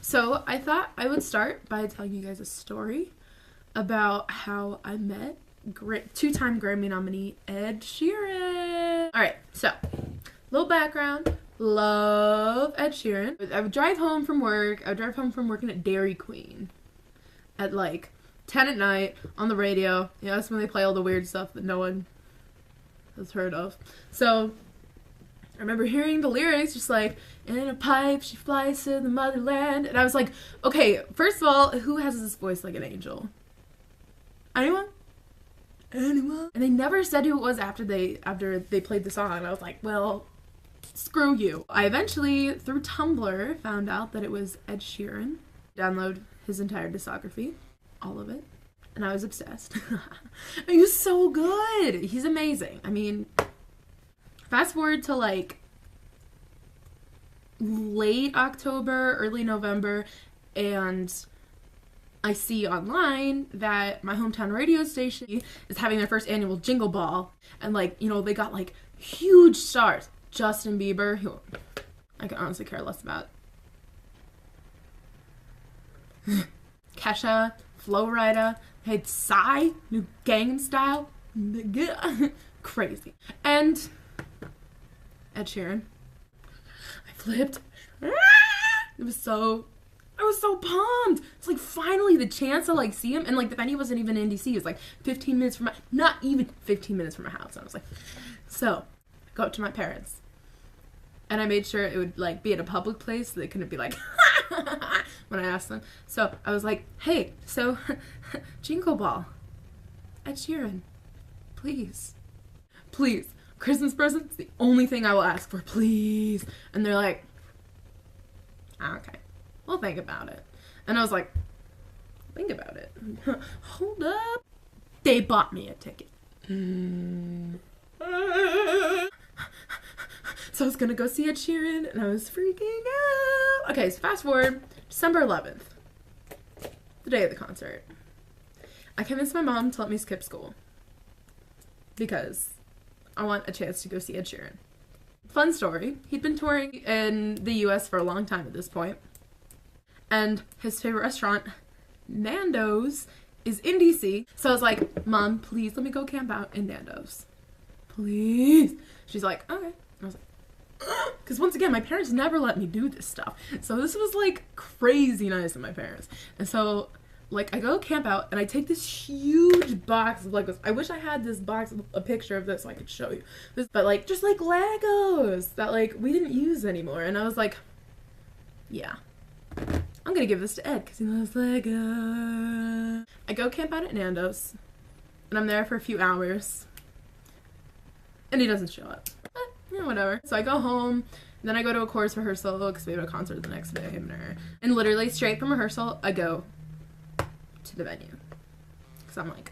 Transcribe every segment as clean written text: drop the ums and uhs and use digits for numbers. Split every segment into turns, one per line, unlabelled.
So I thought I would start by telling you guys a story about how I met two-time Grammy nominee Ed Sheeran. All right, so little background. Love Ed Sheeran. I would drive home from work. I would drive home from working at Dairy Queen at like 10 at night on the radio. You know, that's when they play all the weird stuff that no one has heard of. So I remember hearing the lyrics just like, in a pipe she flies to the motherland. And I was like, okay, first of all, who has this voice like an angel? Anyone? Anyone? And they never said who it was after they played the song. And I was like, well, screw you. I eventually, through Tumblr, found out that it was Ed Sheeran. Download his entire discography. All of it. And I was obsessed. He was so good. He's amazing. I mean, fast forward to like late October, early November, and I see online that my hometown radio station is having their first annual Jingle Ball. And like, you know, they got like huge stars. Justin Bieber, who I can honestly care less about. Kesha, Flo Rida, had Psy, new Gangnam Style. Crazy. And Ed Sheeran. I flipped. I was so pumped. It's like finally the chance to like see him. And like the venue wasn't even in DC. It was like 15 minutes from not even 15 minutes from my house. I was like, so I go up to my parents. And I made sure it would like be at a public place so they couldn't be like when I asked them. So I was like, hey, so Jingle Ball. Ed Sheeran. Please. Please. Christmas presents, the only thing I will ask for, please. And they're like, okay, we'll think about it. And I was like, think about it. Hold up. They bought me a ticket. So I was gonna go see Ed Sheeran, and I was freaking out. Okay, so fast forward, December 11th, the day of the concert. I convinced my mom to let me skip school because I want a chance to go see Ed Sheeran. Fun story, he'd been touring in the US for a long time at this point, and his favorite restaurant, Nando's, is in DC. So I was like, Mom, please let me go camp out in Nando's. Please. She's like, okay. I was like, because once again, my parents never let me do this stuff. So this was like crazy nice of my parents. And so like I go camp out and I take this huge box of Legos. I wish I had this box, a picture of this so I could show you. But like just like Legos that like we didn't use anymore. And I was like, yeah, I'm gonna give this to Ed because he loves Lego. I go camp out at Nando's and I'm there for a few hours and he doesn't show up. Yeah, whatever. So I go home, then I go to a chorus rehearsal because we have a concert the next day. And literally straight from rehearsal, I go to the venue. Because I'm like,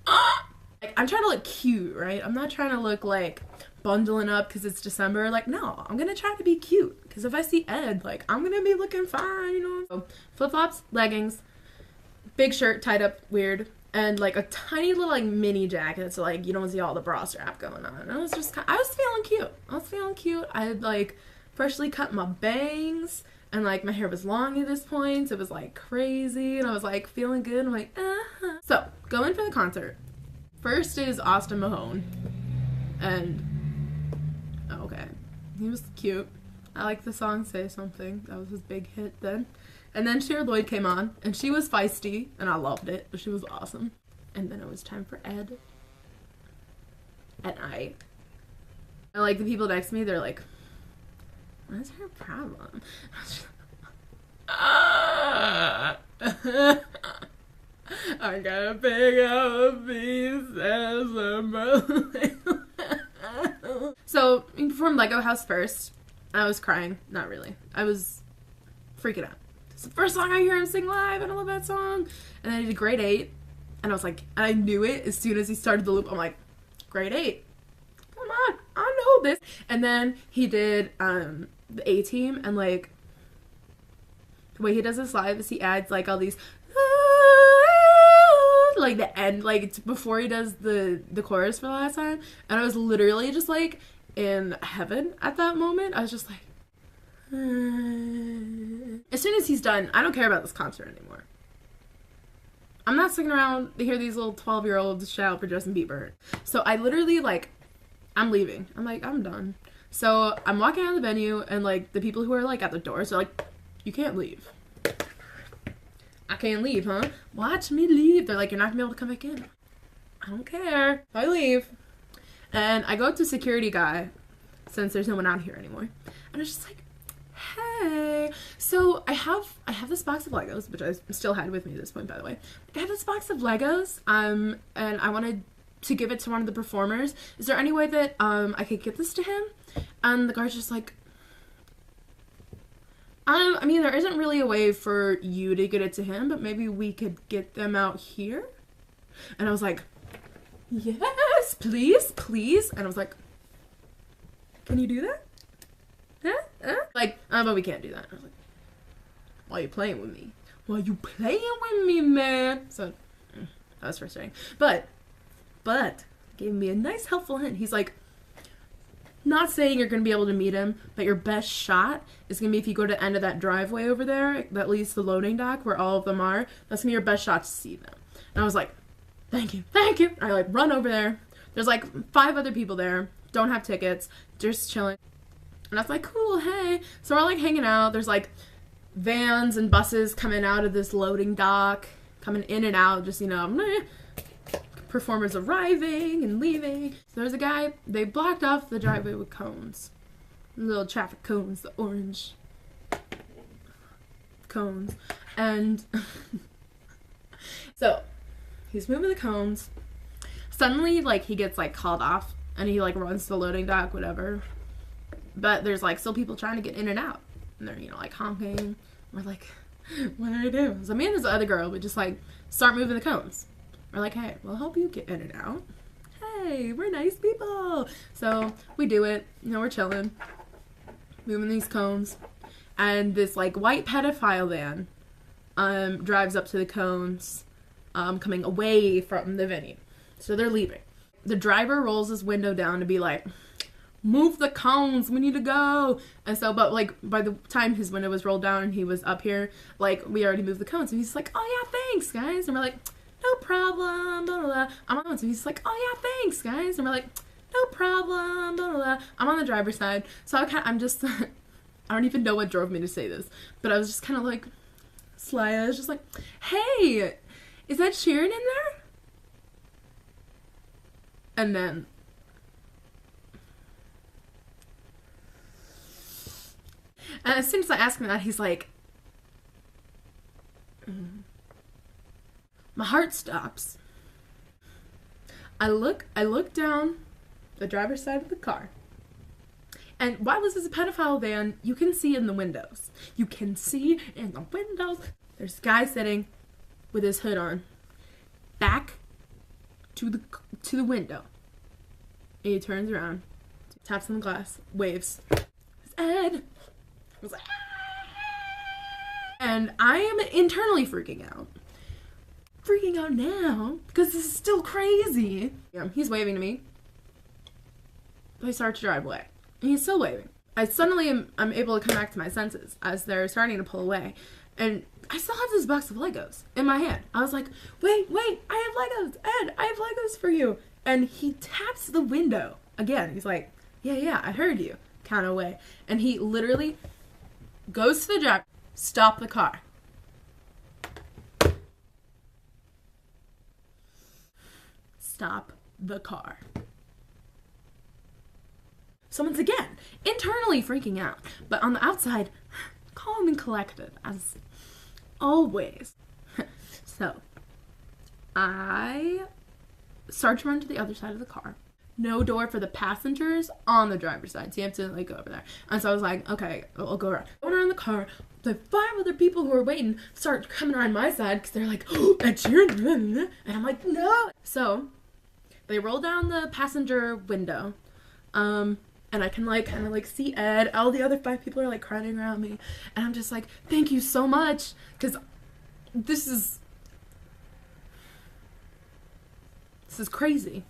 ah! Like, I'm trying to look cute, right? I'm not trying to look like bundling up because it's December. Like, no, I'm going to try to be cute. Because if I see Ed, like, I'm going to be looking fine, you know? So, flip-flops, leggings, big shirt tied up weird, and like a tiny little like mini jacket so like you don't see all the bra strap going on. And I was just I was feeling cute. I had like freshly cut my bangs and like my hair was long at this point. So it was like crazy and I was like feeling good. I'm like, uh-huh. So going for the concert. First is Austin Mahone. And okay, he was cute. I like the song Say Something. That was his big hit then. And then Cher Lloyd came on, and she was feisty, and I loved it. She was awesome. And then it was time for Ed. And I like, the people next to me, they're like, what is her problem? I gotta pick up pieces of So, we performed Lego House first. I was crying. Not really. I was freaking out. It's the first song I hear him sing live, and I love that song. And then he did Grade 8, and I was like, I knew it as soon as he started the loop. I'm like, Grade 8, come on, I know this. And then he did the A-Team, and like, the way he does this live is he adds like all these, like the end, like it's before he does the chorus for the last time. And I was literally just like in heaven at that moment. I was just like, As soon as he's done, I don't care about this concert anymore. I'm not sticking around to hear these little 12-year-olds shout for Justin Bieber. So I literally, like, I'm leaving. I'm like, I'm done. So I'm walking out of the venue, and, like, the people who are, like, at the doors are like, you can't leave. I can't leave, huh? Watch me leave. They're like, you're not gonna be able to come back in. I don't care. I leave. And I go up to security guy, since there's no one out here anymore. And I was just like, hey. So I have this box of Legos, which I still had with me at this point, by the way. I have this box of Legos, and I wanted to give it to one of the performers. Is there any way that I could get this to him? And the guard's just like, I mean, there isn't really a way for you to get it to him, but maybe we could get them out here? And I was like, yes, please, please. And I was like, can you do that? Huh? Like, but we can't do that. I was like, why are you playing with me? Why are you playing with me, man? So, that was frustrating. But, gave me a nice helpful hint. He's like, not saying you're going to be able to meet him, but your best shot is going to be if you go to the end of that driveway over there that leads to the loading dock where all of them are. That's going to be your best shot to see them. And I was like, thank you, thank you. I, like, run over there. There's, like, 5 other people there. Don't have tickets. Just chilling. And I was like, cool, hey. So we're, like, hanging out. There's, like, vans and buses coming out of this loading dock. Coming in and out. Just, you know, performers arriving and leaving. So there's a guy, they blocked off the driveway with cones. Little traffic cones, the orange cones. And so he's moving the cones. Suddenly, like, he gets, like, called off and he, like, runs to the loading dock, whatever. But there's, like, still people trying to get in and out. And they're, you know, like, honking. We're like, what do I do? So me and this other girl would just, like, start moving the cones. We're like, hey, we'll help you get in and out. Hey, we're nice people. So we do it. You know, we're chilling. Moving these cones. And this, like, white pedophile van drives up to the cones, coming away from the venue. So they're leaving. The driver rolls his window down to be like, move the cones, we need to go. And so, but, like, by the time his window was rolled down and he was up here, like, we already moved the cones. And he's like, oh yeah, thanks, guys. And we're like, no problem, blah, blah, blah. I'm on the so he's like, oh yeah, thanks, guys. And we're like, no problem, blah, blah, blah. I'm on the driver's side. So I'm just, I don't even know what drove me to say this, but I was just kind of like, sly. I was just like, hey, is Ed Sheeran in there? And then, and as soon as I ask him that, he's like, my heart stops. I look down the driver's side of the car. And while this is a pedophile van, you can see in the windows. You can see in the windows. There's a guy sitting with his hood on, back to the window. And he turns around, taps on the glass, waves. It's Ed. I was like, and I am internally freaking out. Freaking out now because this is still crazy. Yeah, he's waving to me. But I start to drive away. And he's still waving. I suddenly I'm able to come back to my senses as they're starting to pull away. And I still have this box of Legos in my hand. I was like, wait, I have Legos. Ed, I have Legos for you. And he taps the window again. He's like, yeah, I heard you. Kind of way. And he literally goes to the driver, stop the car. Stop the car. So once again, internally freaking out, but on the outside, calm and collected, as always. So, I start to run to the other side of the car. No door for the passengers on the driver's side, so you have to, like, go over there. And so I was like, okay, I'll go around. Going around the car, the 5 other people who are waiting start coming around my side, because they're like, oh, Ed Sheeran, and I'm like, no. So, they roll down the passenger window, and I can, like, kind of, like, see Ed. All the other 5 people are, like, crowding around me, and I'm just like, thank you so much, because this is crazy.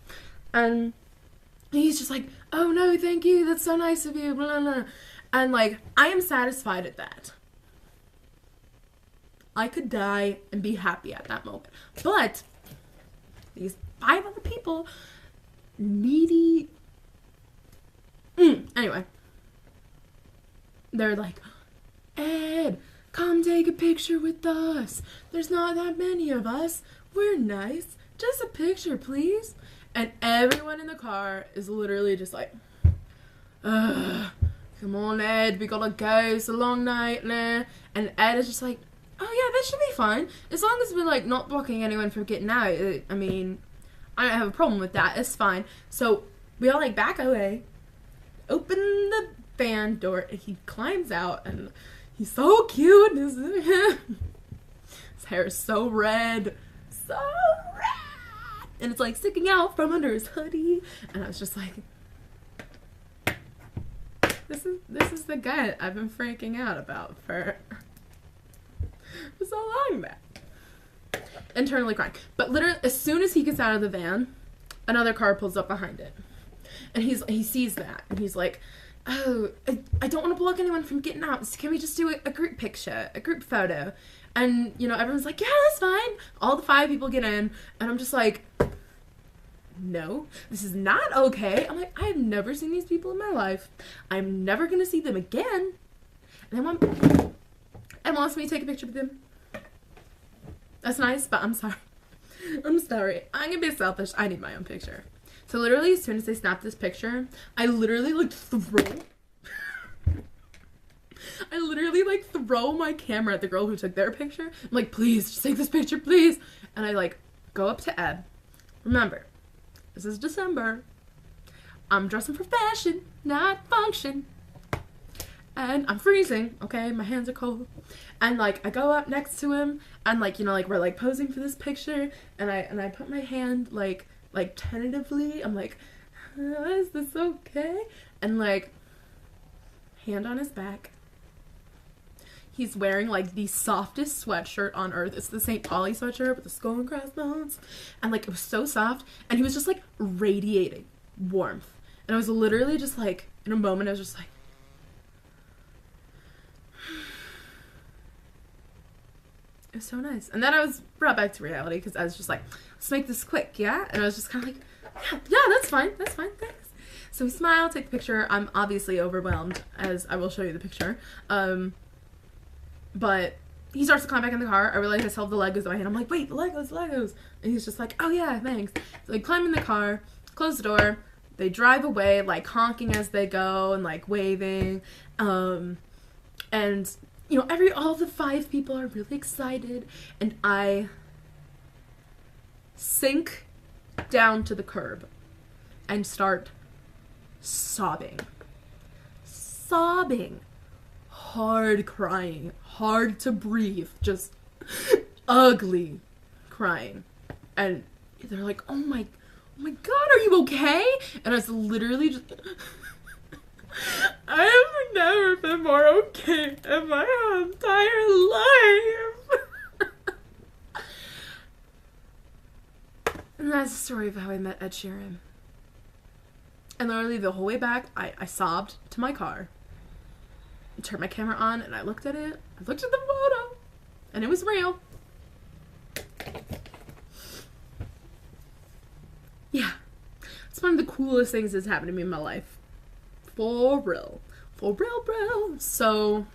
And he's just like, oh no, thank you, that's so nice of you, blah, blah, blah. And, like, I am satisfied at that. I could die and be happy at that moment. But these 5 other people, needy. Anyway, they're like, Ed, come take a picture with us. There's not that many of us. We're nice. Just a picture, please. And everyone in the car is literally just like, ugh, come on, Ed, we gotta go. It's a long night, nah. And Ed is just like, oh yeah, this should be fine. As long as we're like not blocking anyone from getting out. I mean, I don't have a problem with that. It's fine. So we all like back away, open the van door, and he climbs out, and he's so cute. His hair is so red. So red. And it's like sticking out from under his hoodie. And I was just like, this is the guy I've been freaking out about for so long now. Internally crying. But literally, as soon as he gets out of the van, another car pulls up behind it. And he sees that. And he's like, oh, I don't want to block anyone from getting out. So can we just do a group picture, a group photo? And, you know, everyone's like, yeah, that's fine. All the 5 people get in. And I'm just like, no, this is not okay. I'm like, I have never seen these people in my life. I'm never going to see them again. And wants me to take a picture with them. That's nice, but I'm sorry. I'm sorry. I'm going to be selfish. I need my own picture. So literally, as soon as they snapped this picture, I literally throw my camera at the girl who took their picture. I'm like, please, just take this picture, please. And I like go up to Ed. Remember, this is December. I'm dressing for fashion, not function. And I'm freezing, okay? My hands are cold. And like I go up next to him, and like, you know, like we're like posing for this picture, and I put my hand like tentatively. I'm like, is this okay? And like, hand on his back. He's wearing like the softest sweatshirt on earth. It's the St. Pauli sweatshirt with the skull and crossbones. And like, it was so soft. And he was just like radiating warmth. And I was literally just like, in a moment, I was just like, it was so nice. And then I was brought back to reality because I was just like, let's make this quick, yeah? And I was just kind of like, yeah, that's fine, thanks. So we smile, take the picture. I'm obviously overwhelmed, as I will show you the picture. But he starts to climb back in the car. I realize I still have the Legos in my hand. I'm like, wait, Legos. And he's just like, oh yeah, thanks. So they climb in the car, close the door. They drive away, like honking as they go and like waving. And you know, all the 5 people are really excited, and I sink down to the curb and start sobbing, hard crying, hard to breathe, just ugly crying. And they're like, oh my God, are you okay? And I was literally just I have never been more okay in my entire life. And that's the story of how I met Ed Sheeran. And literally the whole way back, I sobbed to my car. I turned my camera on and I looked at it. I looked at the photo. And it was real. Yeah. It's one of the coolest things that's happened to me in my life. For real, bro. So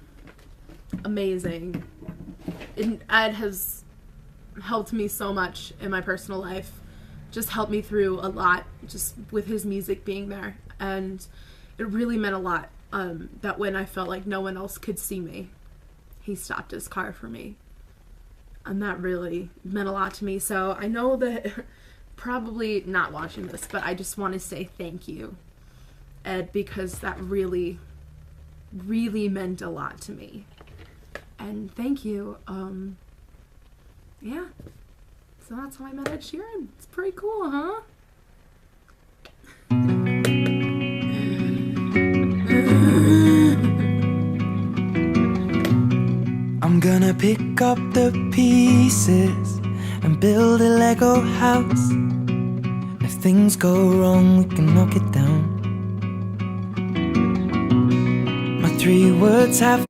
amazing. Ed has helped me so much in my personal life. Just helped me through a lot, just with his music being there. And it really meant a lot that when I felt like no one else could see me, he stopped his car for me. And that really meant a lot to me. So I know that probably not watching this, but I just want to say thank you, Ed, because that really meant a lot to me. And thank you. Yeah. So that's how I met Ed Sheeran. It's pretty cool, huh?
I'm gonna pick up the pieces and build a Lego house. If things go wrong, we can knock it down. My 3 words have